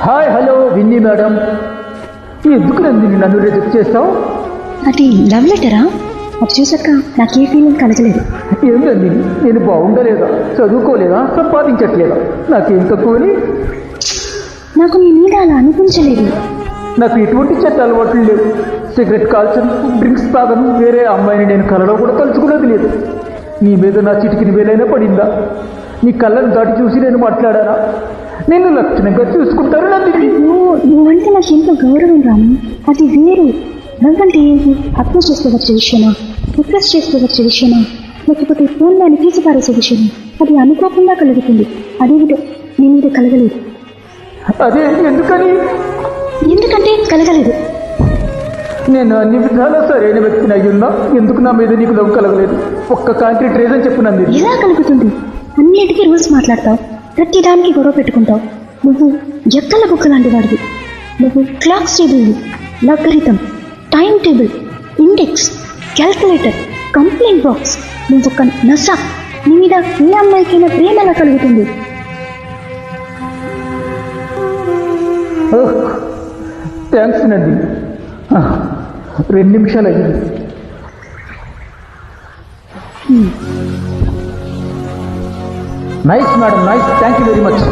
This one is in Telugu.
హాయ్ హలో విన్నీ మేడం, ఎందుకు నన్ను రిజెక్ట్ చేస్తావు? అది లవ్ లెటరా? అది చూసాక నాకే ఫీలింగ్ కలగలేదు. ఏంటండి, నేను బాగుండలేదా, చదువుకోలేదా, సంపాదించట్లేదా, నాకేం తక్కువని? నాకు నీ మీద అలా అనిపించలేదు. నాకు ఎటువంటి చెత్త అలవాట్లు లేవు. సిగరెట్ కాల్చను, డ్రింక్స్ తాగను, వేరే అమ్మాయిని నేను కలలో కూడా తలుచుకున్నది లేదు. నీ మీద నా చిటికిన వేలైనా పడిందా? నీ కళ్ళను దాటి చూసి నేను మాట్లాడానా? నేను లక్షణంగా చూసుకుంటాను నందిని. నువ్వంటే నాకు ఎంతో గౌరవం రాము. అది వేరు. లవ్ అంటే ఏంటి? అర్థం చేస్తూ వచ్చే విషయమా, రిక్వెస్ట్ చేస్తూ వచ్చే విషయమా, లేకపోతే ఫోన్లో అని తీసి పారేసే విషయమా? అది అనుకోకుండా కలుగుతుంది. అదేమిటో నీ మీద కలగలేదు. అదే ఎందుకని? ఎందుకంటే కలగలేదు. నేను అన్ని విధాలా సరైన వ్యక్తిని అయ్యున్నా ఎందుకు నా మీద నీకు లవ్ కలగలేదు? ఒక్క కాంక్రీట్ రీజన్ చెప్పు నందిని. ఎలా కలుగుతుంది? అన్నిటికీ రూల్స్ మాట్లాడతావు, ప్రతి దానికి గొడవ పెట్టుకుంటావు. నువ్వు ఎక్కల బుక్క లాంటి వాడివి. నువ్వు clocks table, logarithm, time table, index, calculator, complaint box. నువ్వు ఒక నస. నీ మీద ఏ అమ్మాయికైనా ప్రేమ ఎలా కలుగుతుంది? థ్యాంక్స్ నందిని. 2 నిమిషాలు అయ్యింది. Nice madam, nice, thank you very much.